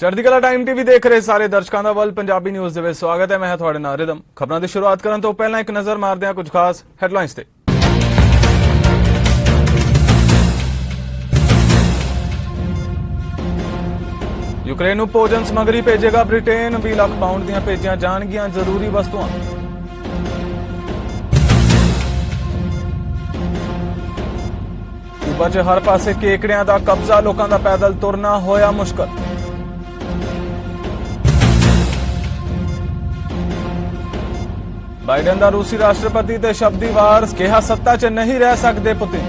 ਚੜ੍ਹਦੀ ਕਲਾ time TV ਦੇਖ ਰਹੇ ਸਾਰੇ ਦਰਸ਼ਕਾਂ ਦਾ ਵੱਲ ਪੰਜਾਬੀ ਨਿਊਜ਼ ਦੇ ਵਿੱਚ ਸਵਾਗਤ ਹੈ। ਮੈਂ ਤੁਹਾਡੇ ਨਾਲ ਰਿਦਮ। ਖਬਰਾਂ ਦੀ ਸ਼ੁਰੂਆਤ ਕਰਨ ਤੋਂ ਪਹਿਲਾਂ ਇੱਕ ਨਜ਼ਰ ਮਾਰਦੇ ਹਾਂ ਕੁਝ ਖਾਸ ਹੈਡਲਾਈਨਸ ਤੇ। ਯੂਕਰੇਨ ਨੂੰ ਭੋਜਨ ਸਮੱਗਰੀ ਭੇਜੇਗਾ ਬ੍ਰਿਟੇਨ। 20 ਲੱਖ ਪਾਉਂਡ ਦੀਆਂ ਭੇਜੀਆਂ ਜਾਣਗੀਆਂ ਜ਼ਰੂਰੀ ਵਸਤੂਆਂ। ਕਿਊਬਾ 'ਚ ਹਰ ਪਾਸੇ ਕੇਕੜਿਆਂ ਦਾ ਕਬਜ਼ਾ, ਲੋਕਾਂ ਦਾ ਪੈਦਲ ਤੁਰਨਾ ਹੋਇਆ ਮੁਸ਼ਕਲ। ਬਾਈਡਨ ਦਾ ਰੂਸੀ ਰਾਸ਼ਟਰਪਤੀ ਤੇ ਸ਼ਬਦੀ ਵਾਰ, ਕਿਹਾ ਸੱਤਾ 'ਚ ਨਹੀਂ ਰਹਿ ਸਕਦੇ ਪੁਤਿਨ।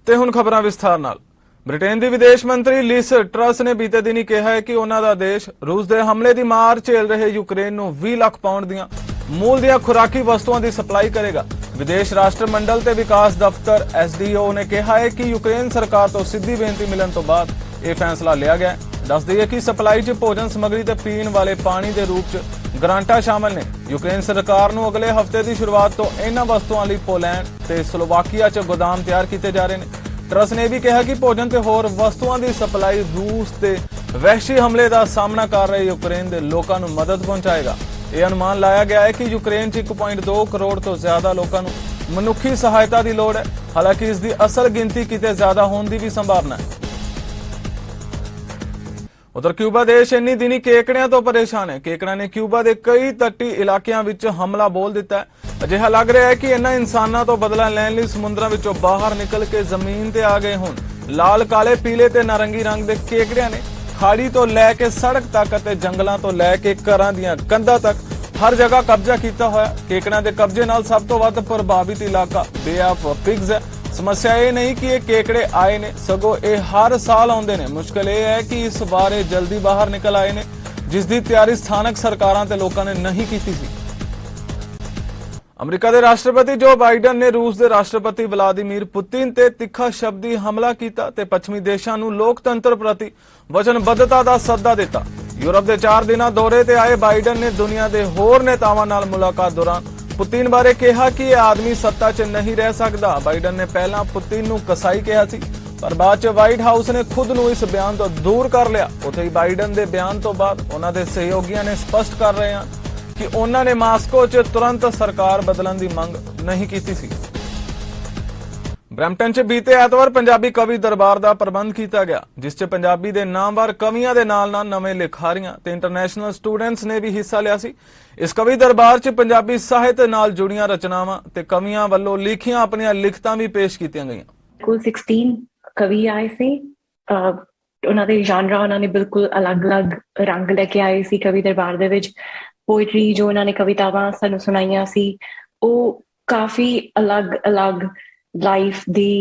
ਤੇ ਹੁਣ ਖਬਰਾਂ ਵਿਸਥਾਰ ਨਾਲ। ਬ੍ਰਿਟੇਨ ਦੀ ਵਿਦੇਸ਼ ਮੰਤਰੀ ਲਿਸ ਟਰਸ ਨੇ ਬੀਤੇ ਦਿਨੀ ਕਿਹਾ ਹੈ ਕਿ ਉਹਨਾਂ ਦਾ ਦੇਸ਼ ਰੂਸ ਦੇ ਹਮਲੇ ਦੀ ਮਾਰ ਝੇਲ ਰਹੇ ਯੂਕਰੇਨ ਨੂੰ 20 ਲੱਖ ਪਾਉਂਡ ਦੀਆਂ ਮੂਲ ਦੀਆਂ ਖੁਰਾਕੀ ਵਸਤੂਆਂ ਦੀ ਸਪਲਾਈ ਕਰੇਗਾ। ਵਿਦੇਸ਼ ਰਾਸ਼ਟਰਮੰਡਲ ਤੇ ਵਿਕਾਸ ਦਫ਼ਤਰ SDO ਨੇ ਕਿਹਾ ਹੈ ਕਿ ਯੂਕਰੇਨ ਸਰਕਾਰ ਤੋਂ ਸਿੱਧੀ ਬੇਨਤੀ ਮਿਲਣ ਤੋਂ ਬਾਅਦ ਇਹ ਫੈਸਲਾ ਲਿਆ ਗਿਆ। ਦੱਸ ਦਈਏ ਕਿ ਸਪਲਾਈ 'ਚ ਭੋਜਨ ਸਮੱਗਰੀ ਤੇ ਪੀਣ ਵਾਲੇ ਪਾਣੀ ਦੇ ਰੂਪ 'ਚ ਗ੍ਰਾਂਟਾਂ ਸ਼ਾਮਲ ਨੇ। ਯੂਕਰੇਨ ਸਰਕਾਰ ਨੂੰ ਅਗਲੇ ਹਫ਼ਤੇ ਦੀ ਸ਼ੁਰੂਆਤ ਤੋਂ ਇਹਨਾਂ ਵਸਤੂਆਂ ਲਈ ਪੋਲੈਂਡ ਤੇ ਸਲੋਵਾਕੀਆ 'ਚ ਗੋਦਾਮ ਤਿਆਰ ਕੀਤੇ ਜਾ ਰਹੇ ਨੇ। ਟਰਸ ਨੇ ਵੀ ਕਿਹਾ ਕਿ ਭੋਜਨ ਤੇ ਹੋਰ ਵਸਤੂਆਂ ਦੀ ਸਪਲਾਈ ਰੂਸ ਤੇ ਵਹਿਸ਼ੀ ਹਮਲੇ ਦਾ ਸਾਹਮਣਾ ਕਰ ਰਹੇ ਯੂਕਰੇਨ ਦੇ ਲੋਕਾਂ ਨੂੰ ਮਦਦ ਪਹੁੰਚਾਏਗਾ। ਇਹ ਅਨੁਮਾਨ ਲਾਇਆ ਗਿਆ ਹੈ ਕਿ ਯੂਕਰੇਨ 'ਚ 1.2 ਕਰੋੜ ਤੋਂ ਜ਼ਿਆਦਾ ਲੋਕਾਂ ਨੂੰ ਮਨੁੱਖੀ ਸਹਾਇਤਾ ਦੀ ਲੋੜ ਹੈ। ਹਾਲਾਂਕਿ ਇਸ ਦੀ ਅਸਲ ਗਿਣਤੀ ਕਿਤੇ ਜ਼ਿਆਦਾ ਹੋਣ ਦੀ ਵੀ ਸੰਭਾਵਨਾ ਹੈ। ਉਧਰ ਕਿਊਬਾ ਦੇਸ਼ ਇੰਨੀ ਦਿਨੀ ਕੇਕੜਿਆਂ ਤੋਂ ਪਰੇਸ਼ਾਨ ਹੈ। ਕੇਕੜਾਂ ਨੇ ਕਿਊਬਾ ਦੇ ਕਈ ਤੱਟੀ ਇਲਾਕਿਆਂ ਵਿੱਚ ਹਮਲਾ ਬੋਲ ਦਿੱਤਾ ਹੈ। ਅਜਿਹਾ ਲੱਗ ਰਿਹਾ ਹੈ ਕਿ ਇਹਨਾਂ ਇਨਸਾਨਾਂ ਤੋਂ ਬਦਲਾ ਲੈਣ ਲਈ ਸਮੁੰਦਰਾਂ ਵਿੱਚੋਂ ਬਾਹਰ ਨਿਕਲ ਕੇ ਜ਼ਮੀਨ ਤੇ ਆ ਗਏ ਹੋਣ। ਲਾਲ, ਕਾਲੇ, ਪੀਲੇ ਤੇ ਨਾਰੰਗੀ ਰੰਗ ਦੇ ਕੇਕੜਿਆਂ ਨੇ ਖਾੜੀ ਤੋਂ ਲੈ ਕੇ ਸੜਕ ਤੱਕ ਅਤੇ ਜੰਗਲਾਂ ਤੋਂ ਲੈ ਕੇ ਘਰਾਂ ਦੀਆਂ ਕੰਧਾਂ ਤੱਕ ਹਰ ਜਗ੍ਹਾ ਕਬਜ਼ਾ ਕੀਤਾ ਹੋਇਆ। ਕੇਕੜਾਂ ਦੇ ਕਬਜ਼ੇ ਨਾਲ ਸਭ ਤੋਂ ਵੱਧ ਪ੍ਰਭਾਵਿਤ ਇਲਾਕਾ ਬੇ ਆਫ ਪਿਗਸ ਹੈ। ਸਮੱਸਿਆ ਇਹ ਨਹੀਂ ਕਿ ਇਹ ਕੇਕੜੇ ਆਏ ਨੇ, ਸਗੋਂ ਇਹ ਹਰ ਸਾਲ ਆਉਂਦੇ ਨੇ। ਮੁਸ਼ਕਲ ਇਹ ਹੈ ਕਿ ਇਸ ਵਾਰ ਇਹ ਜਲਦੀ ਬਾਹਰ ਨਿਕਲ ਆਏ ਨੇ, ਜਿਸ ਦੀ ਤਿਆਰੀ ਸਥਾਨਕ ਸਰਕਾਰਾਂ ਤੇ ਲੋਕਾਂ ਨੇ ਨਹੀਂ ਕੀਤੀ ਸੀ। ਅਮਰੀਕਾ ਦੇ ਰਾਸ਼ਟਰਪਤੀ ਜੋ ਬਾਈਡਨ ਨੇ ਰੂਸ ਦੇ ਰਾਸ਼ਟਰਪਤੀ ਵਲਾਦੀਮੀਰ ਪੁਤਿਨ ਤੇ ਤਿੱਖਾ ਸ਼ਬਦੀ ਹਮਲਾ ਕੀਤਾ ਤੇ ਪੱਛਮੀ ਦੇਸ਼ਾਂ ਨੂੰ ਲੋਕਤੰਤਰ ਪ੍ਰਤੀ ਵਚਨਬੱਧਤਾ ਦਾ ਸੱਦਾ ਦਿੱਤਾ। ਯੂਰਪ ਦੇ 4 ਦਿਨਾਂ ਦੌਰੇ ਤੇ ਆਏ ਬਾਈਡਨ ਨੇ ਦੁਨੀਆ ਦੇ ਹੋਰ ਨੇਤਾਵਾਂ ਨਾਲ ਮੁਲਾਕਾਤ ਦੌਰਾਨ ਪੁਤਿਨ ਬਾਰੇ ਕਿਹਾ ਕਿ ਇਹ ਆਦਮੀ ਸੱਤਾ 'ਚ ਨਹੀਂ ਰਹਿ ਸਕਦਾ। ਬਾਈਡਨ ਨੇ ਪਹਿਲਾਂ ਪੁਤਿਨ ਨੂੰ ਕਸਾਈ ਕਿਹਾ ਸੀ, ਪਰ ਬਾਅਦ 'ਚ ਵਾਈਟ ਹਾਊਸ ਨੇ ਖੁਦ ਨੂੰ ਇਸ ਬਿਆਨ ਤੋਂ ਦੂਰ ਕਰ ਲਿਆ। ਉੱਥੇ ਹੀ ਬਾਈਡਨ ਦੇ ਬਿਆਨ ਤੋਂ ਬਾਅਦ ਉਹਨਾਂ ਦੇ ਸਹਿਯੋਗੀਆਂ ਨੇ ਸਪਸ਼ਟ ਕਰ ਰਹੇ ਹਨ ਕਿ ਉਹਨਾਂ ਨੇ ਮਾਸਕੋ 'ਚ ਤੁਰੰਤ ਸਰਕਾਰ ਬਦਲਣ ਦੀ ਮੰਗ ਨਹੀਂ ਕੀਤੀ ਸੀ। ਬਰੈਂਪਟਨ 'ਚ ਬੀਤੇ ਐਤਵਾਰ ਪੰਜਾਬੀ ਕਵੀ ਦਰਬਾਰ ਦਾ ਪ੍ਰਬੰਧ ਕੀਤਾ ਗਿਆ, ਜਿਸ 'ਚ ਪੰਜਾਬੀ ਦੇ ਨਾਮਵਰ ਕਵੀਆਂ ਦੇ ਨਾਲ-ਨਾਲ ਨਵੇਂ ਲਿਖਾਰੀਆਂ ਤੇ ਇੰਟਰਨੈਸ਼ਨਲ ਸਟੂਡੈਂਟਸ ਨੇ ਵੀ ਹਿੱਸਾ ਲਿਆ ਸੀ। ਇਸ ਕਵੀ ਦਰਬਾਰ 'ਚ ਪੰਜਾਬੀ ਸਾਹਿਤ ਨਾਲ ਜੁੜੀਆਂ ਰਚਨਾਵਾਂ ਤੇ ਕਵੀਆਂ ਵੱਲੋਂ ਲਿਖੀਆਂ ਆਪਣੀਆਂ ਲਿਖਤਾਂ ਵੀ ਪੇਸ਼ ਕੀਤੀਆਂ ਗਈਆਂ। ਕੁੱਲ 16 ਕਵੀ ਆਏ ਸੀ। ਉਹਨਾਂ ਦੇ genre ਉਹਨਾਂ ਨੇ ਬਿਲਕੁਲ ਅਲੱਗ-ਅਲੱਗ ਰੰਗ ਲੈ ਕੇ ਆਏ ਸੀ ਕਵੀ ਦਰਬਾਰ ਦੇ ਵਿੱਚ। ਪੋਇਟਰੀ ਜੋ ਉਹਨਾਂ ਨੇ ਕਵਿਤਾਵਾਂ ਸਾਨੂੰ ਸੁਣਾਈਆਂ ਸੀ ਉਹ ਕਾਫੀ ਅਲੱਗ-ਅਲੱਗ ਲਾਈਫ ਦੀ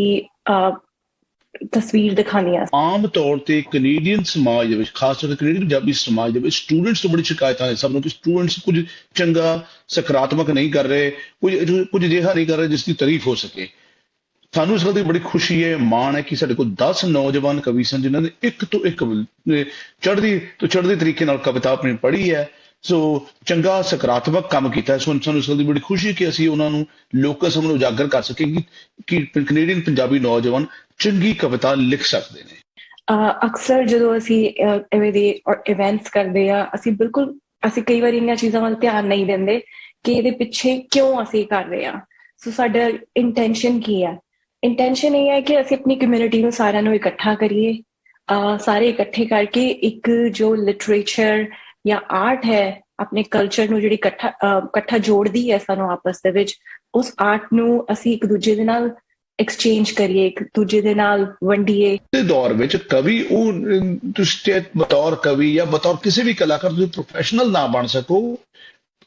ਤਸਵੀਰ ਦਿਖਾਉਂਦੀਆਂ। ਆਮ ਤੌਰ ਤੇ ਕੈਨੇਡੀਅਨ ਸਮਾਜ ਦੇ ਵਿੱਚ, ਖਾਸ ਤੌਰ ਤੇ ਕੈਨੇਡੀਅਨ ਪੰਜਾਬੀ ਸਮਾਜ ਦੇ ਵਿੱਚ ਸਟੂਡੈਂਟਸ ਤੋਂ ਬੜੀ ਸ਼ਿਕਾਇਤਾਂ ਨੇ ਸਭ ਨੂੰ ਕਿ ਸਟੂਡੈਂਟਸ ਕੁਝ ਚੰਗਾ ਸਕਾਰਾਤਮਕ ਨਹੀਂ ਕਰ ਰਹੇ, ਕੁਝ ਅਜਿਹਾ ਨਹੀਂ ਕਰ ਰਹੇ ਜਿਸ ਦੀ ਤਾਰੀਫ ਹੋ ਸਕੇ। ਸਾਨੂੰ ਇਸ ਗੱਲ ਦੀ ਬੜੀ ਖੁਸ਼ੀ ਹੈ, ਮਾਣ ਹੈ ਕਿ ਸਾਡੇ ਕੋਲ 10 ਨੌਜਵਾਨ ਕਵੀ ਸਨ ਜਿਨ੍ਹਾਂ ਨੇ ਇੱਕ ਤੋਂ ਇੱਕ ਚੜ੍ਹਦੀ ਤਰੀਕੇ ਨਾਲ ਕਵਿਤਾ ਆਪਣੀ ਪੜ੍ਹੀ ਹੈ। ਸੋ ਚੰਗਾ ਸਕਾਰਾਤਮਕ ਕੰਮ ਕੀਤਾ। ਸਾਨੂੰ ਇਸ ਗੱਲ ਦੀ ਬੜੀ ਖੁਸ਼ੀ ਕਿ ਅਸੀਂ ਉਹਨਾਂ ਨੂੰ ਲੋਕਾਂ ਸਾਹਮਣੇ ਉਜਾਗਰ ਕਰ ਸਕੇ ਕਿ ਕੈਨੇਡੀਅਨ ਪੰਜਾਬੀ ਨੌਜਵਾਨ ਚੰਗੀ ਕਵਿਤਾ ਲਿਖ ਸਕਦੇ ਨੇ। ਅਕਸਰ ਜਦੋਂ ਅਸੀਂ ਐਵੇਂ ਦੇ ਇਵੈਂਟਸ ਕਰਦੇ ਆ, ਅਸੀਂ ਕਈ ਵਾਰੀ ਇਹਨਾਂ ਚੀਜ਼ਾਂ ਵੱਲ ਧਿਆਨ ਨਹੀਂ ਦਿੰਦੇ ਕਿ ਇਹਦੇ ਪਿੱਛੇ ਕਿਉਂ ਅਸੀਂ ਕਰ ਰਹੇ ਹਾਂ। ਸੋ ਸਾਡਾ ਇੰਟੈਂਸ਼ਨ ਕੀ ਹੈ? ਇੰਟੈਂਸ਼ਨ ਇਹ ਹੈ ਕਿ ਅਸੀਂ ਆਪਣੀ ਕਮਿਊਨਿਟੀ ਨੂੰ ਸਾਰਿਆਂ ਨੂੰ ਇਕੱਠਾ ਕਰੀਏ, ਸਾਰੇ ਇਕੱਠੇ ਕਰਕੇ ਇੱਕ ਜੋ ਲਿਟਰੇਚਰ ਜਾਂ ਆਰਟ ਹੈ ਆਪਣੇ ਕਲਚਰ ਨੂੰ ਜਿਹੜੀ ਇਕੱਠਾ ਜੋੜਦੀ ਹੈ ਸਾਨੂੰ ਆਪਸ ਦੇ ਵਿੱਚ, ਉਸ ਆਰਟ ਨੂੰ ਅਸੀਂ ਇੱਕ ਦੂਜੇ ਦੇ ਨਾਲ ਐਕਸਚੇਂਜ ਕਰੀਏ, ਇੱਕ ਦੂਜੇ ਦੇ ਨਾਲ ਵੰਡੀਏ। ਇਸ ਦੌਰ ਵਿੱਚ ਕਵੀ ਉਹ ਤੁਸੀਂ ਬਤੌਰ ਕਵੀ ਜਾਂ ਬਤੌਰ ਕਿਸੇ ਵੀ ਕਲਾਕਾਰ ਤੁਸੀਂ ਪ੍ਰੋਫੈਸ਼ਨਲ ਨਾ ਬਣ ਸਕੋ,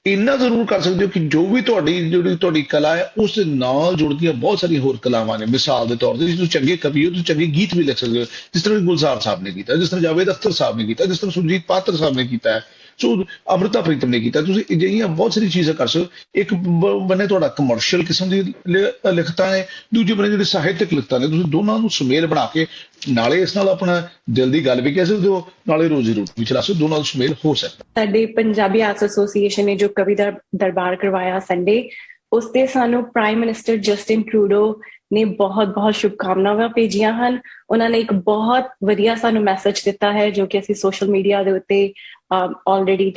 ਇੰਨਾ ਜ਼ਰੂਰ ਕਰ ਸਕਦੇ ਹੋ ਕਿ ਜੋ ਵੀ ਤੁਹਾਡੀ ਕਲਾ ਹੈ ਉਸ ਦੇ ਨਾਲ ਜੁੜਦੀਆਂ ਬਹੁਤ ਸਾਰੀਆਂ ਹੋਰ ਕਲਾਵਾਂ ਨੇ। ਮਿਸਾਲ ਦੇ ਤੌਰ ਤੇ ਤੁਸੀਂ ਚੰਗੇ ਕਵੀ ਹੋ, ਤੁਸੀਂ ਚੰਗੇ ਗੀਤ ਵੀ ਲਿਖ ਸਕਦੇ ਹੋ, ਜਿਸ ਤਰ੍ਹਾਂ ਗੁਲਜ਼ਾਰ ਸਾਹਿਬ ਨੇ ਕੀਤਾ, ਜਿਸ ਤਰ੍ਹਾਂ ਜਾਵੇਦ ਅਖਤਰ ਸਾਹਿਬ ਨੇ ਕੀਤਾ, ਜਿਸ ਤਰ੍ਹਾਂ ਸੁਰਜੀਤ ਪਾਤਰ ਸਾਹਿਬ ਨੇ ਕੀਤਾ ਹੈ, ਸੋ ਅੰਮ੍ਰਿਤਾ ਪ੍ਰੀਤਮ ਨੇ ਕੀਤਾ। ਤੁਸੀਂ ਅਜਿਹੀਆਂ ਬਹੁਤ ਸਾਰੀ ਚੀਜ਼ਾਂ ਕਰ ਸਕਦੇ ਹੋ। ਇੱਕ ਬੰਨੇ ਤੁਹਾਡਾ ਕਮਰਸ਼ੀਅਲ ਕਿਸਮ ਦੀ ਲਿਖਤਾਂ ਨੇ, ਦੂਜੇ ਬੰਨੇ ਜਿਹੜੇ ਸਾਹਿਤਕ ਲਿਖਤਾਂ ਨੇ, ਤੁਸੀਂ ਦੋਨਾਂ ਨੂੰ ਸੁਮੇਲ ਬਣਾ ਕੇ ਨਾਲੇ ਇਸ ਨਾਲ ਆਪਣਾ ਦਿਲ ਦੀ ਗੱਲ ਵੀ ਕਹਿ ਸਕਦੇ ਹੋ, ਨਾਲੇ ਰੋਜ਼ੀ ਰੋਟੀ ਵੀ ਚਲਾ ਸਕਦੇ ਹੋ, ਦੋਨਾਂ ਦਾ ਸੁਮੇਲ ਹੋ ਸਕਦਾ। ਸਾਡੇ ਪੰਜਾਬੀ ਆਰਟਸ ਐਸੋਸੀਏਸ਼ਨ ਨੇ ਜੋ ਕਵੀ ਦਰਬਾਰ ਕਰਵਾਇਆ ਸੰਡੇ, ਉਸ ਤੇ ਸਾਨੂੰ ਪ੍ਰਾਈਮ ਮਿਨਿਸਟਰ ਜਸਟਿਨ ਟਰੂਡੋ ਨੇ ਬਹੁਤ ਸ਼ੁਭਕਾਮਨਾਵਾਂ ਭੇਜੀਆਂ ਹਨ। ਉਹਨਾਂ ਨੇ ਇੱਕ ਬਹੁਤ ਵਧੀਆ ਸਾਨੂੰ ਮੈਸੇਜ ਦਿੱਤਾ ਹੈ ਜੋ ਕਿ ਅਸੀਂ ਸੋਸ਼ਲ ਮੀਡੀਆ ਦੇ ਉੱਤੇ ਆਲਰੇਡੀ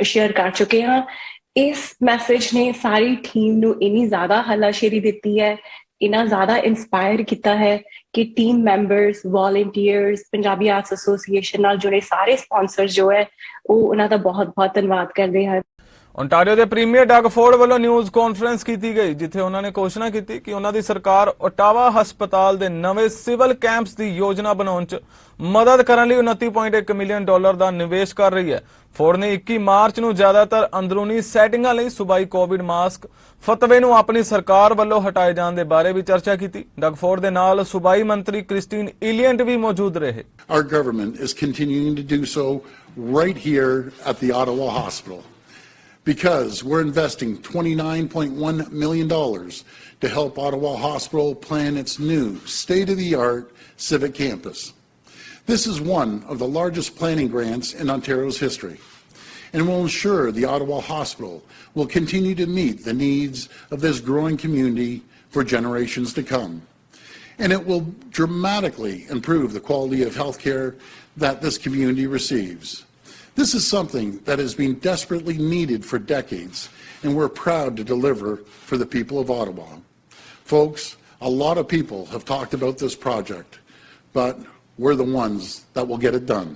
ਸ਼ੇਅਰ ਕਰ ਚੁੱਕੇ ਹਾਂ। ਇਸ ਮੈਸੇਜ ਨੇ ਸਾਰੀ ਟੀਮ ਨੂੰ ਇੰਨੀ ਜ਼ਿਆਦਾ ਹੱਲਾਸ਼ੇਰੀ ਦਿੱਤੀ ਹੈ, ਇੰਨਾ ਜ਼ਿਆਦਾ ਇੰਸਪਾਇਰ ਕੀਤਾ ਹੈ ਕਿ team members, volunteers, Punjabi arts association ਨਾਲ ਜੁੜੇ ਸਾਰੇ ਸਪਾਂਸਰ ਜੋ ਹੈ ਉਹ ਉਹਨਾਂ ਦਾ ਬਹੁਤ ਧੰਨਵਾਦ ਕਰਦੇ ਹਨ। ਓਨਟਾਰੀਓ ਦੇ ਪ੍ਰੀਮੀਅਰ ਡਗ ਫੋਰਡ ਵੱਲੋਂ ਨਿਊਜ਼ ਕਾਨਫਰੰਸ ਕੀਤੀ ਗਈ ਜਿੱਥੇ ਉਹਨਾਂ ਨੇ ਘੋਸ਼ਣਾ ਕੀਤੀ ਕਿ ਉਹਨਾਂ ਦੀ ਸਰਕਾਰ ਓਟਾਵਾ ਹਸਪਤਾਲ ਦੇ ਨਵੇਂ ਸਿਵਲ ਕੈਂਪਸ ਦੀ ਯੋਜਨਾ ਬਣਾਉਣ 'ਚ ਮਦਦ ਕਰਨ ਲਈ $29.1 ਮਿਲੀਅਨ ਦਾ ਨਿਵੇਸ਼ ਕਰ ਰਹੀ ਹੈ। ਫੋਰਡ ਨੇ 21 ਮਾਰਚ ਨੂੰ ਜ਼ਿਆਦਾਤਰ ਅੰਦਰੂਨੀ ਸੈਟਿੰਗਾਂ ਲਈ ਸੂਬਾਈ ਕੋਵਿਡ ਮਾਸਕ ਫਤਵੇ ਨੂੰ ਆਪਣੀ ਸਰਕਾਰ ਵੱਲੋਂ ਹਟਾਏ ਜਾਣ ਦੇ ਬਾਰੇ ਵੀ ਚਰਚਾ ਕੀਤੀ। ਡਗ ਫੋਰਡ ਦੇ ਨਾਲ ਸੂਬਾਈ ਮੰਤਰੀ ਕ੍ਰਿਸਟੀਨ ਇਲੀਅੰਟ ਵੀ ਮੌਜੂਦ ਰਹੇ। Our government is continuing to do so right here at the Ottawa Hospital, because we're investing $29.1 million to help Ottawa Hospital plan its new state-of-the-art civic campus. This is one of the largest planning grants in Ontario's history and will ensure the Ottawa Hospital will continue to meet the needs of this growing community for generations to come. And it will dramatically improve the quality of healthcare that this community receives. This is something that has been desperately needed for decades, and we're proud to deliver for the people of Ottawa. Folks, a lot of people have talked about this project, but we're the ones that will get it done.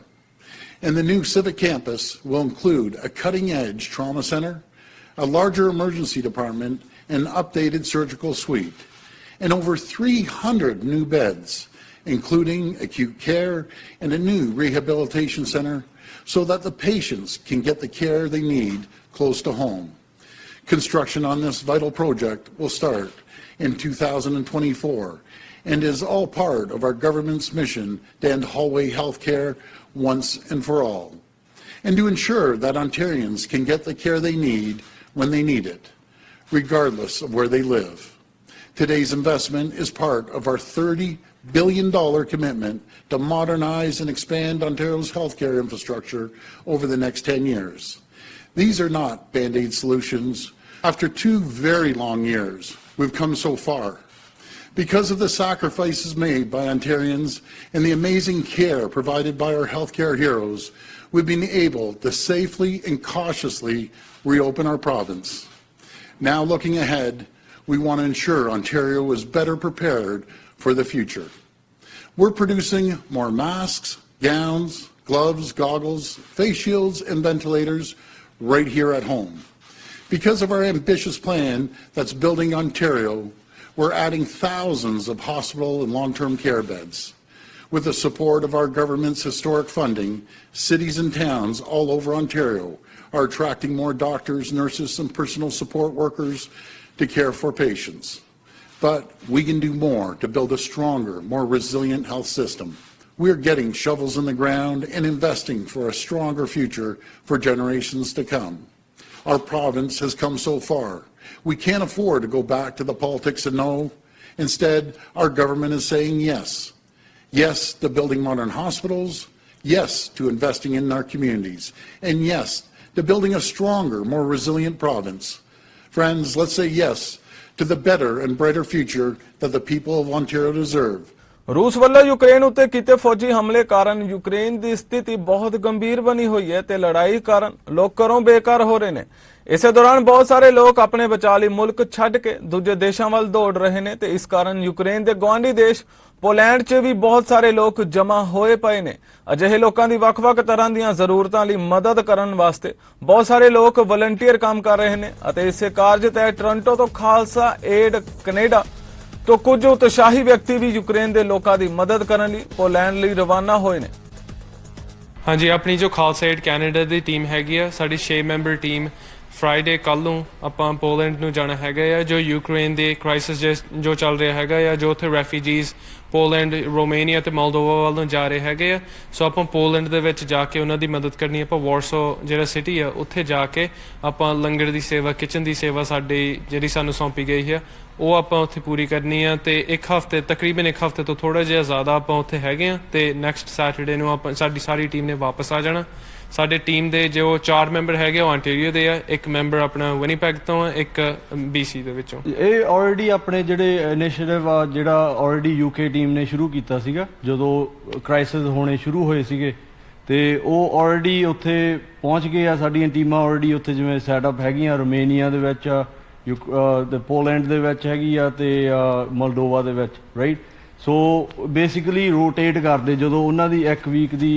And the new civic campus will include a cutting-edge trauma center, a larger emergency department, an updated surgical suite, and over 300 new beds, including acute care and a new rehabilitation center, so that the patients can get the care they need close to home. Construction on this vital project will start in 2024 and is all part of our government's mission to end hallway health care once and for all, and to ensure that Ontarians can get the care they need when they need it, regardless of where they live. Today's investment is part of our $30 billion commitment to modernize and expand Ontario's healthcare infrastructure over the next 10 years. These are not Band-Aid solutions. After 2 very long years, we've come so far. Because of the sacrifices made by Ontarians and the amazing care provided by our healthcare heroes, we've been able to safely and cautiously reopen our province. Now looking ahead, we want to ensure Ontario is better prepared for the future. We're producing more masks, gowns, gloves, goggles, face shields, and ventilators right here at home. Because of our ambitious plan that's building Ontario, we're adding thousands of hospital and long-term care beds. With the support of our government's historic funding, cities and towns all over Ontario are attracting more doctors, nurses, and personal support workers to care for patients. But we can do more to build a stronger, more resilient health system. We're getting shovels in the ground and investing for a stronger future for generations to come. Our province has come so far. We can't afford to go back to the politics of no. Instead, our government is saying yes. Yes to building modern hospitals. Yes to investing in our communities. And yes to building a stronger, more resilient province. Friends, let's say yes to the better and brighter future that the people of Ontario deserve. रूस ਵੱਲੋਂ Ukraine ਉੱਤੇ ਕੀਤੇ ਫੌਜੀ ਹਮਲੇ ਕਾਰਨ Ukraine ਦੀ ਸਥਿਤੀ ਬਹੁਤ ਗੰਭੀਰ ਬਣੀ ਹੋਈ ਹੈ ਤੇ ਲੜਾਈ ਕਾਰਨ ਲੋਕ ਘਰੋਂ ਬੇਘਰ ਹੋ ਰਹੇ ਨੇ। ਇਸੇ ਦੌਰਾਨ ਬਹੁਤ ਸਾਰੇ ਲੋਕ ਆਪਣੇ ਬਚਾਅ ਲਈ ਮੁਲਕ ਛੱਡ ਕੇ ਦੂਜੇ ਦੇਸ਼ਾਂ ਵੱਲ ਦੌੜ ਰਹੇ ਨੇ ਤੇ ਇਸ ਕਾਰਨ ਯੂਕਰੇਨ ਦੇ ਗੁਆਂਢੀ ਦੇਸ਼ ਪੋਲੈਂਡ 'ਚ ਵੀ ਬਹੁਤ ਸਾਰੇ ਲੋਕ ਜਮ੍ਹਾਂ ਹੋਏ ਪਏ ਨੇ। ਅਜਿਹੇ ਲੋਕਾਂ ਦੀ ਵੱਖ-ਵੱਖ ਤਰ੍ਹਾਂ ਦੀਆਂ ਜ਼ਰੂਰਤਾਂ ਲਈ ਮਦਦ ਕਰਨ ਵਾਸਤੇ ਬਹੁਤ ਸਾਰੇ ਲੋਕ ਵਲੰਟੀਅਰ ਕੰਮ ਕਰ ਰਹੇ ਨੇ ਅਤੇ ਇਸੇ ਕਾਰਜ ਤਹਿਤ ਟੋਰਾਂਟੋ ਤੋਂ ਖਾਲਸਾ ਏਡ ਕੈਨੇਡਾ तो कुछ उत्साही व्यक्ति भी यूक्रेन के लोगों की मदद करने लिए पोलैंड लिए रवाना होए ने। हाँ जी, अपनी जो खालसा एड कैनेडा की टीम हैगी आ, साडी 6 मैंबर टीम फ्राइडे कल नूं आपां पोलैंड नूं जाना हैगा आ, जो यूक्रेन के क्राइसिस जो चल रहा हैगा आ, जो उत्थे रैफ्यूजीज पोलैंड, रोमेनिया ते मोल्डोवा वालों जा रहे हैगे आ। सो आपां पोलैंड दे विच जाके उन्हां दी मदद करनी। आपां वारसो जिहड़ा सिटी आ उत्थे जाके आपां लंगर की सेवा, किचन की सेवा साडी जिहड़ी सानूं सौंपी गई है ਉਹ ਆਪਾਂ ਉੱਥੇ ਪੂਰੀ ਕਰਨੀ ਆ ਤੇ ਇੱਕ ਹਫ਼ਤੇ ਤਕਰੀਬਨ ਇੱਕ ਹਫ਼ਤੇ ਤੋਂ ਥੋੜਾ ਜਿਹਾ ਜ਼ਿਆਦਾ ਆਪਾਂ ਉੱਥੇ ਹੈਗੇ ਆ ਤੇ ਨੈਕਸਟ ਸੈਟਰਡੇ ਨੂੰ ਆਪਾਂ ਸਾਡੀ ਸਾਰੀ ਟੀਮ ਨੇ ਵਾਪਸ ਆ ਜਾਣਾ ਸਾਡੇ ਟੀਮ ਦੇ ਜੋ 4 ਮੈਂਬਰ ਹੈਗੇ ਉਹ ਆਂਟੇਰੀਓ ਦੇ ਆ, ਇੱਕ ਮੈਂਬਰ ਆਪਣਾ ਵਿਨੀਪੈਗ ਤੋਂ ਆ, ਇੱਕ BC ਦੇ ਵਿੱਚੋਂ। ਇਹ ਆਲਰੇਡੀ ਆਪਣੇ ਜਿਹੜੇ ਇਨੀਸ਼ੀਏਟਿਵ ਆ ਜਿਹੜਾ ਆਲਰੇਡੀ UK ਟੀਮ ਨੇ ਸ਼ੁਰੂ ਕੀਤਾ ਸੀਗਾ ਜਦੋਂ ਕ੍ਰਾਈਸਿਸ ਹੋਣੇ ਸ਼ੁਰੂ ਹੋਏ ਸੀਗੇ, ਤੇ ਉਹ ਆਲਰੇਡੀ ਉੱਥੇ ਪਹੁੰਚ ਗਏ ਆ। ਸਾਡੀਆਂ ਟੀਮਾਂ ਆਲਰੇਡੀ ਉੱਥੇ ਜਿਵੇਂ ਸੈਟਅਪ ਹੈਗੀਆਂ, ਰੋਮੇਨੀਆ ਦੇ ਵਿੱਚ ਆ, ਤੇ ਪੋਲੈਂਡ ਦੇ ਵਿੱਚ ਹੈਗੀ ਆ, ਤੇ ਮਲਡੋਵਾ ਦੇ ਵਿੱਚ, ਰਾਈਟ। ਸੋ ਬੇਸਿਕਲੀ ਰੋਟੇਟ ਕਰਦੇ, ਜਦੋਂ ਉਹਨਾਂ ਦੀ ਇੱਕ ਵੀਕ ਦੀ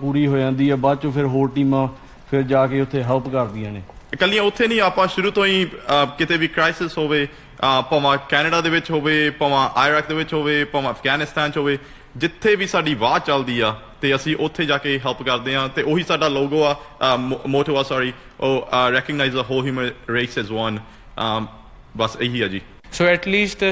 ਪੂਰੀ ਹੋ ਜਾਂਦੀ ਆ, ਬਾਅਦ ਚੋਂ ਫਿਰ ਹੋਰ ਟੀਮਾਂ ਫਿਰ ਜਾ ਕੇ ਉੱਥੇ ਹੈਲਪ ਕਰਦੀਆਂ ਨੇ। ਇਕੱਲੀਆਂ ਉੱਥੇ ਨਹੀਂ, ਆਪਾਂ ਸ਼ੁਰੂ ਤੋਂ ਹੀ ਕਿਤੇ ਵੀ ਕ੍ਰਾਈਸਿਸ ਹੋਵੇ, ਭਾਵੇਂ ਕੈਨੇਡਾ ਦੇ ਵਿੱਚ ਹੋਵੇ, ਭਾਵੇਂ ਆਇਰਾਕ ਦੇ ਵਿੱਚ ਹੋਵੇ, ਭਾਵੇਂ ਅਫਗਾਨਿਸਤਾਨ 'ਚ ਹੋਵੇ, ਜਿੱਥੇ ਵੀ ਸਾਡੀ ਵਾਹ ਚੱਲਦੀ ਆ ਤੇ ਅਸੀਂ ਉੱਥੇ ਜਾ ਕੇ ਹੈਲਪ ਕਰਦੇ ਹਾਂ। ਤੇ ਉਹੀ ਸਾਡਾ ਲੋਗੋ ਆ, ਮੋਟੋ ਆ, ਸੌਰੀ, ਉਹ recognise the whole human race as one. ਬਸ ਇਹੀ ਆ ਜੀ। ਸੋ ਐਟਲੀਸਟ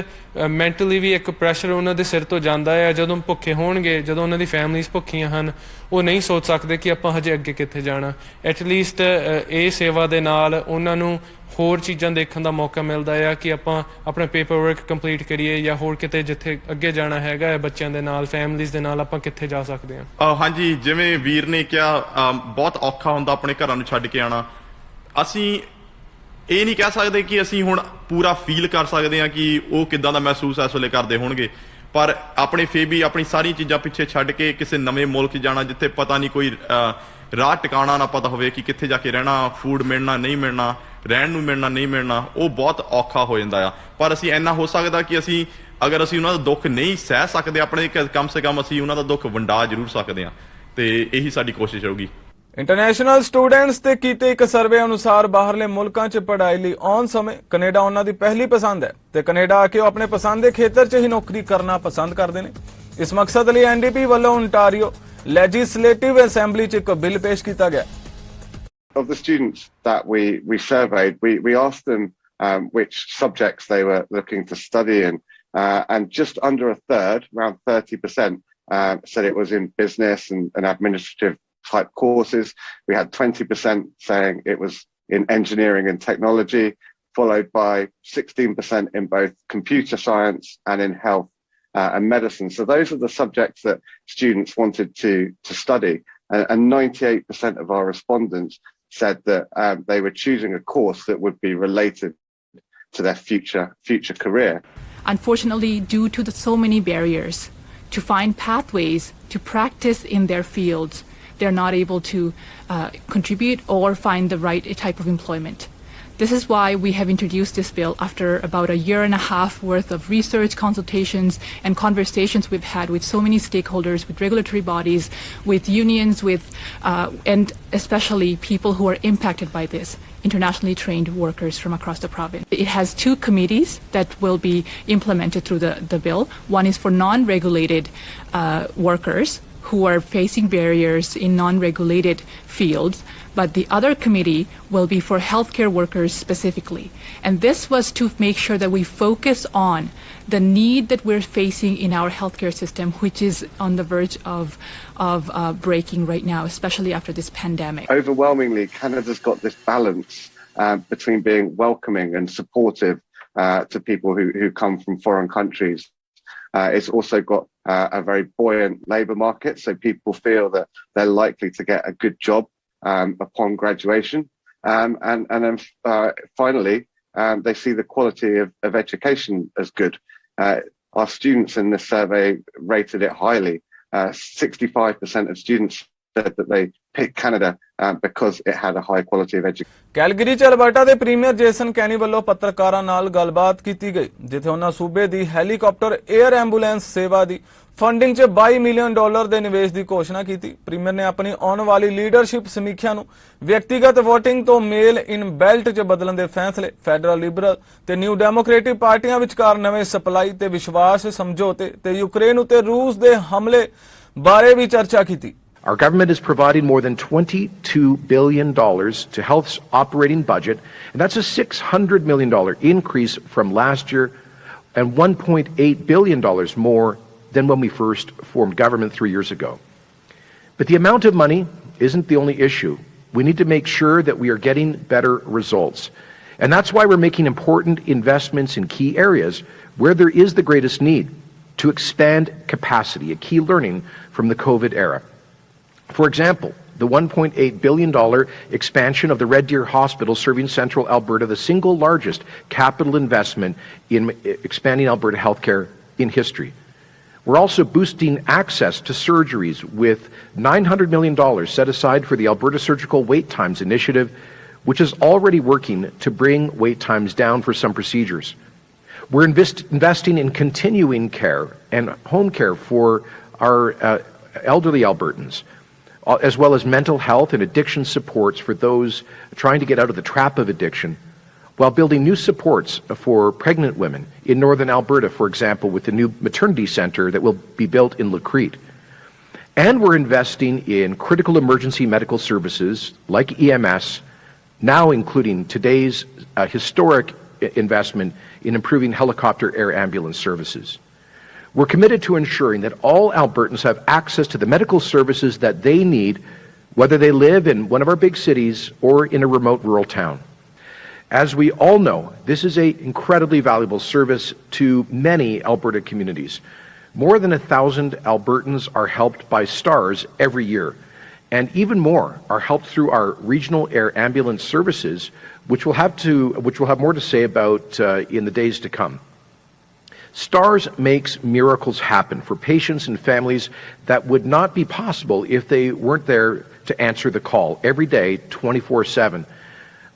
ਮੈਂਟਲੀ ਵੀ ਇੱਕ ਪ੍ਰੈਸ਼ਰ ਉਹਨਾਂ ਦੇ ਸਿਰ ਤੋਂ ਜਾਂਦਾ ਹੈ। ਜਦੋਂ ਭੁੱਖੇ ਹੋਣਗੇ, ਜਦੋਂ ਉਹਨਾਂ ਦੀ ਫੈਮਲੀਜ਼ ਭੁੱਖੀਆਂ ਹਨ, ਉਹ ਨਹੀਂ ਸੋਚ ਸਕਦੇ ਕਿ ਆਪਾਂ ਹਜੇ ਅੱਗੇ ਕਿੱਥੇ ਜਾਣਾ। ਐਟਲੀਸਟ ਇਹ ਸੇਵਾ ਦੇ ਨਾਲ ਉਹਨਾਂ ਨੂੰ ਹੋਰ ਚੀਜ਼ਾਂ ਦੇਖਣ ਦਾ ਮੌਕਾ ਮਿਲਦਾ ਆ ਕਿ ਆਪਾਂ ਆਪਣਾ ਪੇਪਰ ਵਰਕ ਕੰਪਲੀਟ ਕਰੀਏ, ਜਾਂ ਹੋਰ ਕਿਤੇ ਜਿੱਥੇ ਅੱਗੇ ਜਾਣਾ ਹੈਗਾ ਹੈ ਬੱਚਿਆਂ ਦੇ ਨਾਲ, ਫੈਮਲੀਜ਼ ਦੇ ਨਾਲ, ਆਪਾਂ ਕਿੱਥੇ ਜਾ ਸਕਦੇ ਹਾਂ। ਹਾਂਜੀ, ਜਿਵੇਂ ਵੀਰ ਨੇ ਕਿਹਾ, ਬਹੁਤ ਔਖਾ ਹੁੰਦਾ ਆਪਣੇ ਘਰਾਂ ਨੂੰ ਛੱਡ ਕੇ ਆਉਣਾ। ਅਸੀਂ ਇਹ ਨਹੀਂ ਕਹਿ ਸਕਦੇ ਕਿ ਅਸੀਂ ਹੁਣ ਪੂਰਾ ਫੀਲ ਕਰ ਸਕਦੇ ਹਾਂ ਕਿ ਉਹ ਕਿੱਦਾਂ ਦਾ ਮਹਿਸੂਸ ਇਸ ਵੇਲੇ ਕਰਦੇ ਹੋਣਗੇ, ਪਰ ਆਪਣੇ ਫੇਰ ਵੀ ਆਪਣੀ ਸਾਰੀਆਂ ਚੀਜ਼ਾਂ ਪਿੱਛੇ ਛੱਡ ਕੇ ਕਿਸੇ ਨਵੇਂ ਮੁਲਕ ਜਾਣਾ ਜਿੱਥੇ ਪਤਾ ਨਹੀਂ, ਕੋਈ ਰਾਹ ਟਿਕਾਣਾ ਨਾ ਪਤਾ ਹੋਵੇ ਕਿ ਕਿੱਥੇ ਜਾ ਕੇ ਰਹਿਣਾ, ਫੂਡ ਮਿਲਣਾ ਨਹੀਂ ਮਿਲਣਾ, ਰਹਿਣ ਨੂੰ ਮਿਲਣਾ ਨਹੀਂ ਮਿਲਣਾ, ਉਹ ਬਹੁਤ ਔਖਾ ਹੋ ਜਾਂਦਾ ਆ। ਪਰ ਅਸੀਂ ਇੰਨਾ ਹੋ ਸਕਦਾ ਕਿ ਅਸੀਂ ਅਗਰ ਅਸੀਂ ਉਹਨਾਂ ਦਾ ਦੁੱਖ ਨਹੀਂ ਸਹਿ ਸਕਦੇ ਆਪਣੇ, ਕਮ ਸੇ ਕਮ ਅਸੀਂ ਉਹਨਾਂ ਦਾ ਦੁੱਖ ਵੰਡਾ ਜ਼ਰੂਰ ਸਕਦੇ ਹਾਂ, ਤੇ ਇਹੀ ਸਾਡੀ ਕੋਸ਼ਿਸ਼ ਰਹੂਗੀ। ਇੰਟਰਨੈਸ਼ਨਲ ਸਟੂਡੈਂਟਸ ਤੇ ਕੀਤੇ ਇੱਕ ਸਰਵੇ ਅਨੁਸਾਰ ਬਾਹਰਲੇ ਮੁਲਕਾਂ 'ਚ ਪੜ੍ਹਾਈ ਲਈ ਆਉਣ ਸਮੇਂ ਕੈਨੇਡਾ ਉਹਨਾਂ ਦੀ ਪਹਿਲੀ ਪਸੰਦ ਹੈ ਤੇ ਕੈਨੇਡਾ ਆ ਕੇ ਉਹ ਆਪਣੇ ਪਸੰਦ ਦੇ ਖੇਤਰ 'ਚ ਹੀ ਨੌਕਰੀ ਕਰਨਾ ਪਸੰਦ ਕਰਦੇ ਨੇ। ਇਸ ਮਕਸਦ ਲਈ NDP ਵੱਲੋਂ ਓਨਟਾਰੀਓ ਲੈਜਿਸਲੇਟਿਵ ਅਸੈਂਬਲੀ 'ਚ ਇੱਕ ਬਿੱਲ ਪੇਸ਼ ਕੀਤਾ ਗਿਆ। Of the students that we surveyed, we asked them which subjects they were looking to study in, and just under a third, around 30%, said it was in business and administrative type courses. We had 20% saying it was in engineering and technology, followed by 16% in both computer science and in health and medicine. So those are the subjects that students wanted to study, and 98% of our respondents said that they were choosing a course that would be related to their future career. Unfortunately, due to so many barriers to find pathways to practice in their fields, they're not able to contribute or find the right type of employment. This is why we have introduced this bill after about a year and a half worth of research, consultations, and conversations we've had with so many stakeholders, with regulatory bodies, with unions, and especially people who are impacted by this, internationally trained workers from across the province. It has 2 committees that will be implemented through the bill. One is for non-regulated workers who are facing barriers in non-regulated fields, but the other committee will be for healthcare workers specifically. And this was to make sure that we focus on the need that we're facing in our healthcare system, which is on the verge of breaking right now, especially after this pandemic. Overwhelmingly, Canada's got this balance between being welcoming and supportive to people who come from foreign countries. It's also got a very buoyant labour market, so people feel that they're likely to get a good job upon graduation. And then finally, they see the quality of education as good. Our students in this survey rated it highly. 65% of students said that they picked Canada because it had a high quality of education. Calgary 'ਚ Alberta ਦੇ premier Jason ਕੈਨੀ ਵੱਲੋਂ ਪੱਤਰਕਾਰਾਂ ਨਾਲ ਗੱਲਬਾਤ ਕੀਤੀ ਗਈ, ਜਿੱਥੇ ਉਹਨਾਂ ਸੂਬੇ ਦੀ ਹੈਲੀਕਾਪਟਰ 에ਅਰ ਐਂਬੂਲੈਂਸ ਸੇਵਾ ਦੀ ਫੰਡਿੰਗ 'ਚ $22 ਮਿਲੀਅਨ ਦੇ ਨਿਵੇਸ਼ ਦੀ ਘੋਸ਼ਣਾ ਕੀਤੀ। ਪ੍ਰੀਮੀਅਰ ਨੇ ਆਪਣੀ ਆਉਣ ਵਾਲੀ ਲੀਡਰਸ਼ਿਪ ਸਮੀਖਿਆ ਨੂੰ ਵਿਅਕਤੀਗਤ ਵੋਟਿੰਗ ਤੋਂ ਮੇਲ ਇਨ ਬੈਲਟ 'ਚ ਬਦਲਣ ਦੇ ਫੈਸਲੇ, ਫੈਡਰਲ ਲਿਬਰਲ ਤੇ ਨਿਊ ਡੈਮੋਕ੍ਰੇਟਿਕ ਪਾਰਟੀਆਂ ਵਿਚਕਾਰ ਨਵੇਂ ਸਪਲਾਈ ਤੇ ਵਿਸ਼ਵਾਸ ਸਮਝੌਤੇ ਤੇ ਯੂਕਰੇਨ ਉੱਤੇ ਰੂਸ ਦੇ ਹਮਲੇ ਬਾਰੇ ਵੀ ਚਰਚਾ ਕੀਤੀ। Our government is providing more than $22 billion to health's operating budget, and that's a $600 million increase from last year and $1.8 billion more than when we first formed government 3 years ago. But the amount of money isn't the only issue. We need to make sure that we are getting better results. And that's why we're making important investments in key areas where there is the greatest need to expand capacity, a key learning from the COVID era. For example, The $1.8 billion expansion of the Red Deer Hospital serving Central Alberta, the single largest capital investment in expanding Alberta healthcare in history. We're also boosting access to surgeries with $900 million set aside for the Alberta Surgical Wait Times Initiative, which is already working to bring wait times down for some procedures. We're investing in continuing care and home care for our elderly Albertans, as well as mental health and addiction supports for those trying to get out of the trap of addiction, while building new supports for pregnant women in Northern Alberta, for example, with the new maternity center that will be built in Lacrete. And we're investing in critical emergency medical services like EMS, now including today's historic investment in improving helicopter air ambulance services. We're committed to ensuring that all Albertans have access to the medical services that they need, whether they live in one of our big cities or in a remote rural town. As we all know, this is an incredibly valuable service to many Alberta communities. More than 1,000 Albertans are helped by STARS every year, and even more are helped through our regional air ambulance services, which we'll have more to say about in the days to come. STARS makes miracles happen for patients and families that would not be possible if they weren't there to answer the call every day, 24/7.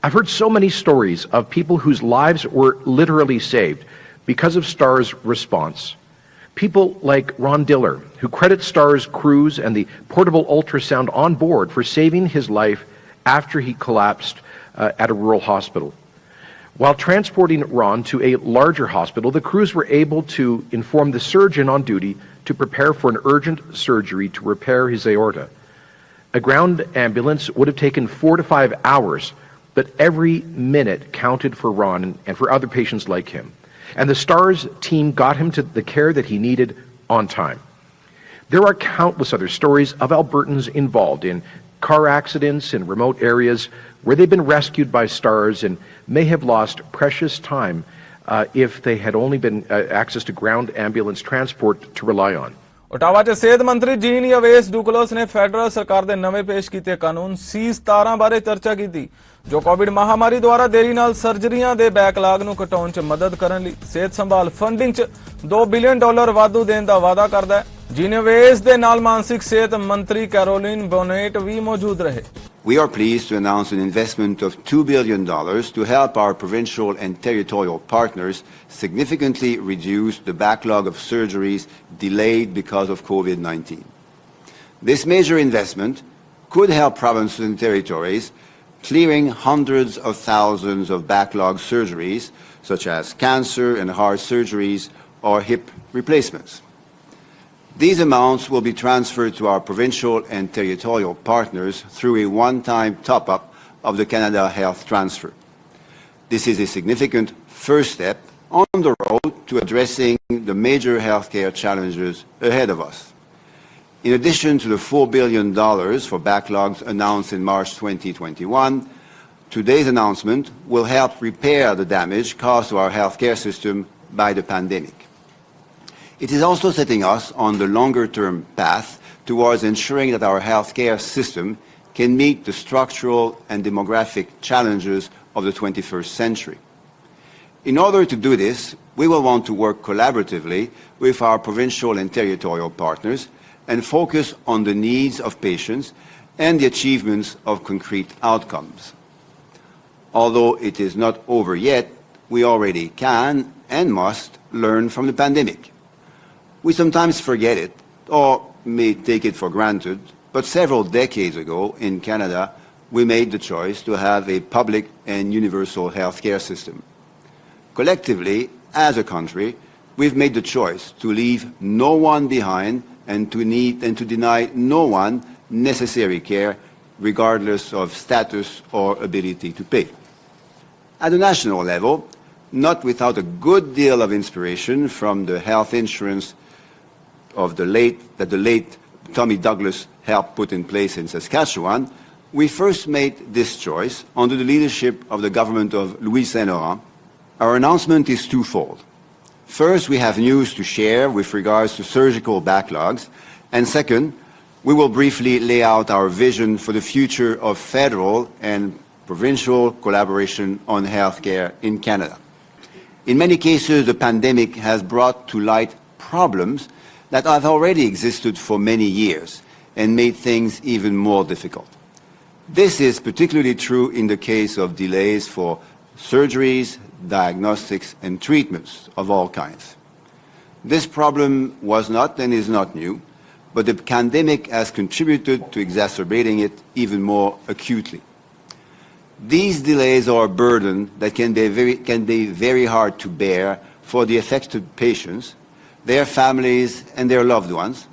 I've heard so many stories of people whose lives were literally saved because of STARS' response. People like Ron Diller, who credits STARS crews and the portable ultrasound on board for saving his life after he collapsed at a rural hospital. While transporting Ron to a larger hospital, the crews were able to inform the surgeon on duty to prepare for an urgent surgery to repair his aorta. A ground ambulance would have taken 4 to 5 hours, but every minute counted for Ron and for other patients like him. And the STARS team got him to the care that he needed on time. There are countless other stories of Albertans involved in car accidents in remote areas where they've been rescued by STARS and may have lost precious time if they had only been access to ground ambulance transport to rely on. Ottawa 'ਚ ਸਿਹਤ ਮੰਤਰੀ jean Yves ਡੂਕਲੋਸ ਨੇ federal ਸਰਕਾਰ ਦੇ ਨਵੇਂ ਪੇਸ਼ ਕੀਤੇ ਕਾਨੂੰਨ C-17 ਬਾਰੇ ਚਰਚਾ ਕੀਤੀ ਜੋ ਕੋਵਿਡ ਮਹਾਮਾਰੀ ਦੁਆਰਾ ਦੇਰੀ ਨਾਲ ਸਰਜਰੀਆਂ ਦੇ ਬੈਕਲਾਗ ਨੂੰ ਘਟਾਉਣ 'ਚ ਮਦਦ ਕਰਨ ਲਈ ਸਿਹਤ ਸੰਭਾਲ ਫੰਡਿੰਗ 'ਚ $2 ਬਿਲੀਅਨ ਵਾਧੂ ਦੇਣ ਦਾ ਵਾਅਦਾ ਕਰਦਾ ਹੈ। ਜੀਨ ਯਵੇਸ ਦੇ ਨਾਲ ਮਾਨਸਿਕ ਸਿਹਤ ਮੰਤਰੀ ਕੈਰੋਲਿਨ ਬੋਨੇਟ ਵੀ ਮੌਜੂਦ ਰਹੇ। We are pleased to announce an investment of $2 billion to help our provincial and territorial partners significantly reduce the backlog of surgeries delayed because of COVID-19. This major investment could help provinces and territories clearing hundreds of thousands of backlog surgeries, such as cancer and heart surgeries or hip replacements. These amounts will be transferred to our provincial and territorial partners through a one-time top-up of the Canada Health Transfer. This is a significant first step on the road to addressing the major healthcare challenges ahead of us. In addition to the $4 billion for backlogs announced in March 2021, today's announcement will help repair the damage caused to our healthcare system by the pandemic. It is also setting us on the longer-term path towards ensuring that our healthcare system can meet the structural and demographic challenges of the 21st century. In order to do this, we will want to work collaboratively with our provincial and territorial partners and focus on the needs of patients and the achievements of concrete outcomes. Although it is not over yet, we already can and must learn from the pandemic. We sometimes forget it, or may take it for granted, but several decades ago in Canada, we made the choice to have a public and universal healthcare system. Collectively, as a country, we've made the choice to leave no one behind and to deny no one necessary care, regardless of status or ability to pay. At the national level, not without a good deal of inspiration from the health insurance that the late Tommy Douglas helped put in place in Saskatchewan, we first made this choice under the leadership of the government of Louis Saint-Laurent. Our announcement is twofold. First, we have news to share with regards to surgical backlogs, and second, we will briefly lay out our vision for the future of federal and provincial collaboration on healthcare in Canada. In many cases, the pandemic has brought to light problems that have already existed for many years and made things even more difficult. This is particularly true in the case of delays for surgeries, diagnostics, and treatments of all kinds. This problem was not and is not new, but the pandemic has contributed to exacerbating it even more acutely. These delays are a burden that can be very hard to bear for the affected patients, their families, and their loved ones,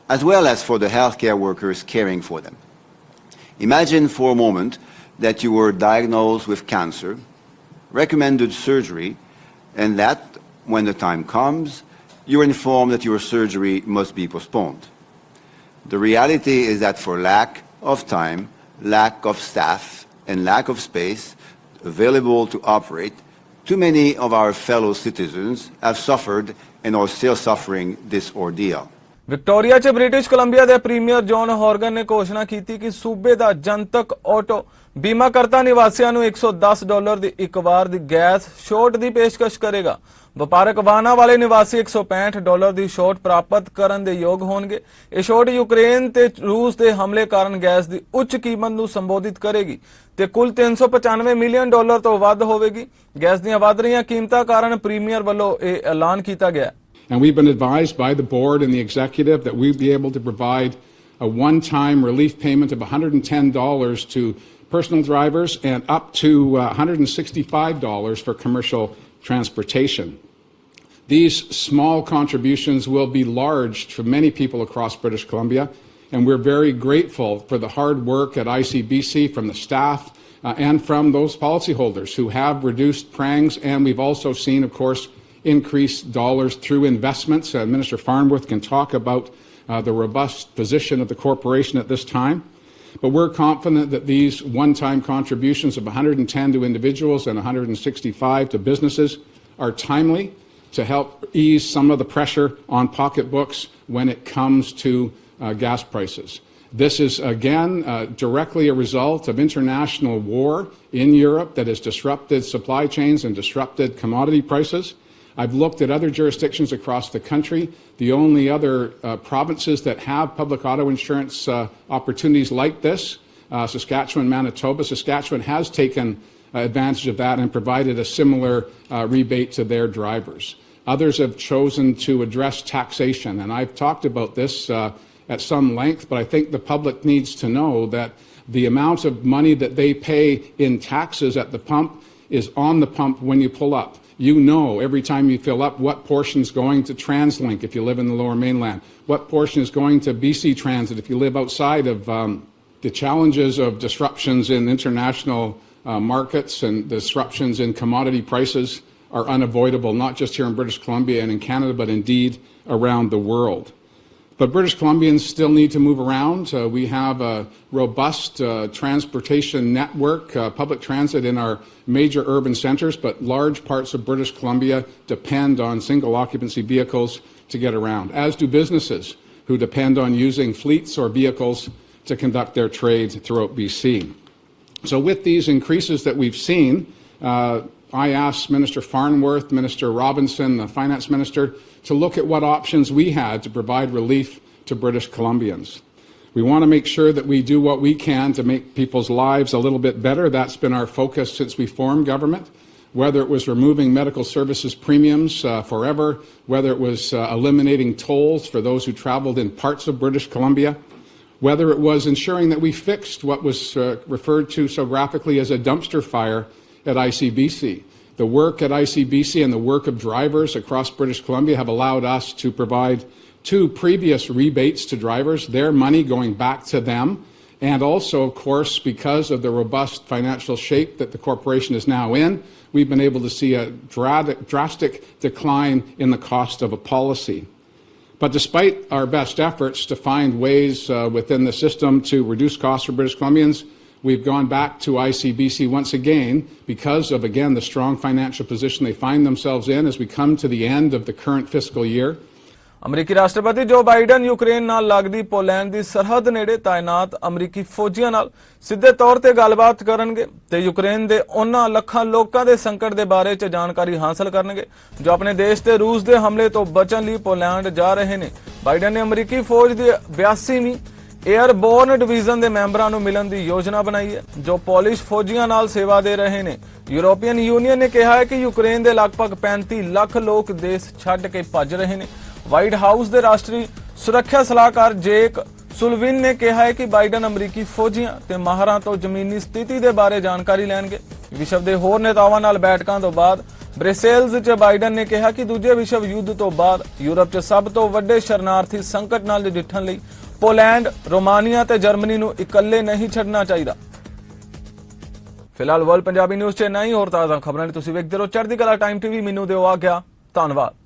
as well as for the healthcare workers caring for them. Imagine for a moment that you were diagnosed with cancer, recommended surgery, and that, when the time comes, you're informed that your surgery must be postponed. The reality is that for lack of time, lack of staff, and lack of space available to operate, too many of our fellow citizens have suffered and are still suffering this ordeal. Victoria 'ਚ British Columbia ਦੇ premier John ਹੌਰਗਨ ਨੇ ਘੋਸ਼ਣਾ ਕੀਤੀ ਕਿ ਸੂਬੇ ਦਾ ਜਨਤਕ auto ਬੀਮਾਕਰਤਾ ਨਿਵਾਸੀਆਂ ਨੂੰ $110 ਦੀ ਇੱਕ ਵਾਰ ਦੀ ਗੈਸ ਛੋਟ ਦੀ ਪੇਸ਼ਕਸ਼ ਕਰੇਗਾ। ਵਪਾਰਕ ਵਾਹਨਾਂ ਵਾਲੇ ਨਿਵਾਸੀ $165 ਦੀ ਛੋਟ ਪ੍ਰਾਪਤ ਕਰਨ ਦੇ ਯੋਗ ਹੋਣਗੇ। ਇਹ ਛੋਟ ਯੂਕਰੇਨ ਤੇ ਰੂਸ ਦੇ ਹਮਲੇ ਕਾਰਨ ਗੈਸ ਦੀ ਉੱਚ ਕੀਮਤ ਨੂੰ ਸੰਬੋਧਿਤ ਕਰੇਗੀ ਤੇ ਕੁੱਲ $395 ਮਿਲੀਅਨ ਤੋਂ ਵੱਧ ਹੋਵੇਗੀ। ਗੈਸ ਦੀਆਂ ਵੱਧ ਰਹੀਆਂ ਕੀਮਤਾਂ ਕਾਰਨ ਪ੍ਰੀਮੀਅਰ ਵੱਲੋਂ ਇਹ ਐਲਾਨ ਕੀਤਾ ਗਿਆ। And we've been advised by the board and the executive that we'd be able to provide a one-time relief payment of $110 to personal drivers and up to $165 for commercial transportation. These small contributions will be large for many people across British Columbia, and we're very grateful for the hard work at ICBC from the staff and from those policyholders who have reduced prangs, and we've also seen, of course, increased dollars through investments. Minister Farnworth can talk about the robust position of the corporation at this time. But we're confident that these one-time contributions of $110 to individuals and $165 to businesses are timely to help ease some of the pressure on pocketbooks when it comes to gas prices. This is, again, directly a result of international war in Europe that has disrupted supply chains and disrupted commodity prices. I've looked at other jurisdictions across the country. The only other provinces that have public auto insurance opportunities like this, Saskatchewan, Manitoba. Saskatchewan has taken advantage of that and provided a similar rebate to their drivers. Others have chosen to address taxation, and I've talked about this at some length, but I think the public needs to know that the amount of money that they pay in taxes at the pump is on the pump when you pull up. You know every time you fill up what portion is going to TransLink if you live in the Lower Mainland, what portion is going to BC Transit if you live outside of the challenges of disruptions in international markets and disruptions in commodity prices are unavoidable, not just here in British Columbia and in Canada, but indeed around the world. But British Columbians still need to move around. We have a robust transportation network, public transit in our major urban centres, but large parts of British Columbia depend on single occupancy vehicles to get around, as do businesses who depend on using fleets or vehicles to conduct their trade throughout BC. So with these increases that we've seen, I asked Minister Farnworth, Minister Robinson, the Finance Minister, to look at what options we had to provide relief to British Columbians. We want to make sure that we do what we can to make people's lives a little bit better. That's been our focus since we formed government, whether it was removing medical services premiums forever, whether it was eliminating tolls for those who traveled in parts of British Columbia, whether it was ensuring that we fixed what was referred to so graphically as a dumpster fire at ICBC. The work at ICBC and the work of drivers across British Columbia have allowed us to provide 2 previous rebates to drivers, their money going back to them, and also, of course, because of the robust financial shape that the corporation is now in, we've been able to see a drastic decline in the cost of a policy. But despite our best efforts to find ways within the system to reduce costs for British Columbians, we've gone back to ICBC once again because of, again, the strong financial position they find themselves in as we come to the end of the current fiscal year. ਅਮਰੀਕੀ ਰਾਸ਼ਟਰਪਤੀ ਜੋ Biden Ukraine ਨਾਲ ਲੱਗਦੀ Poland ਦੀ ਸਰਹੱਦ ਨੇੜੇ ਤਾਇਨਾਤ ਅਮਰੀਕੀ ਫੌਜੀਆਂ ਨਾਲ ਸਿੱਧੇ ਤੌਰ ਤੇ ਗੱਲਬਾਤ ਕਰਨਗੇ ਤੇ ਯੂਕਰੇਨ ਦੇ ਉਹਨਾਂ ਲੱਖਾਂ ਲੋਕਾਂ ਦੇ ਸੰਕਟ ਦੇ ਬਾਰੇ 'ਚ ਜਾਣਕਾਰੀ ਹਾਸਲ ਕਰਨਗੇ ਜੋ ਆਪਣੇ ਦੇਸ਼ ਤੇ ਰੂਸ ਦੇ ਹਮਲੇ ਤੋਂ ਬਚਣ ਲਈ ਪੋਲੈਂਡ ਜਾ ਰਹੇ ਨੇ। ਬਾਈਡਨ ਨੇ ਅਮਰੀਕੀ ਫੌਜ ਦੀ 82ਵੀਂ 에ਅਰਬੋਰਨ ਡਿਵੀਜ਼ਨ ਦੇ ਮੈਂਬਰਾਂ ਨੂੰ ਮਿਲਣ ਦੀ ਯੋਜਨਾ ਬਣਾਈ ਹੈ ਜੋ ਪੋਲਿਸ਼ ਫੌਜੀਆਂ ਨਾਲ ਸੇਵਾ ਦੇ ਰਹੇ ਨੇ। ਯੂਰੋਪੀਅਨ ਯੂਨੀਅਨ ਨੇ ਕਿਹਾ ਹੈ ਕਿ ਯੂਕਰੇਨ ਦੇ ਲਗਭਗ 35 ਲੱਖ ਲੋਕ ਦੇਸ਼ ਛੱਡ ਕੇ ਭੱਜ ਰਹੇ ਨੇ। ਵਾਈਟ ਹਾਊਸ ਦੇ ਰਾਸ਼ਟਰੀ ਸੁਰੱਖਿਆ ਸਲਾਹਕਾਰ ਜੇਕ ਸੁਲਵਿਨ ਨੇ ਕਿਹਾ ਹੈ ਕਿ ਬਾਈਡਨ ਅਮਰੀਕੀ ਫੌਜੀਆਂ ਤੇ ਮਾਹਰਾਂ ਤੋਂ ਜ਼ਮੀਨੀ ਸਥਿਤੀ ਦੇ ਬਾਰੇ ਜਾਣਕਾਰੀ ਲੈਣਗੇ। ਵਿਸ਼ਵ ਦੇ ਹੋਰ ਨੇਤਾਵਾਂ ਨਾਲ ਬੈਠਕਾਂ ਤੋਂ ਬਾਅਦ ਬ੍ਰਸੇਲਜ਼ 'ਚ ਬਾਈਡਨ ਨੇ ਕਿਹਾ ਕਿ ਦੂਜੇ ਵਿਸ਼ਵ ਯੁੱਧ ਤੋਂ ਬਾਅਦ ਯੂਰਪ 'ਚ ਸਭ ਤੋਂ ਵੱਡੇ ਸ਼ਰਨਾਰਥੀ ਸੰਕਟ ਨਾਲ ਨਜਿੱਠਣ ਲਈ ਪੋਲੈਂਡ, ਰੋਮਾਨੀਆ ਤੇ ਜਰਮਨੀ ਨੂੰ ਇਕੱਲੇ ਨਹੀਂ ਛੱਡਣਾ ਚਾਹੀਦਾ। ਫਿਲਹਾਲ ਵਰਲਡ ਪੰਜਾਬੀ ਨਿਊਜ਼ 'ਚ ਨਹੀਂ ਹੋਰ ਤਾਜ਼ਾ ਖਬਰਾਂ ਲਈ ਤੁਸੀਂ ਵੇਖਦੇ ਰਹੋ ਚੜ੍ਹਦੀ ਕਲਾ ਟਾਈਮ ਟੀਵੀ। ਮੈਨੂੰ ਦਿਓ ਆਗਿਆ, ਧੰਨਵਾਦ।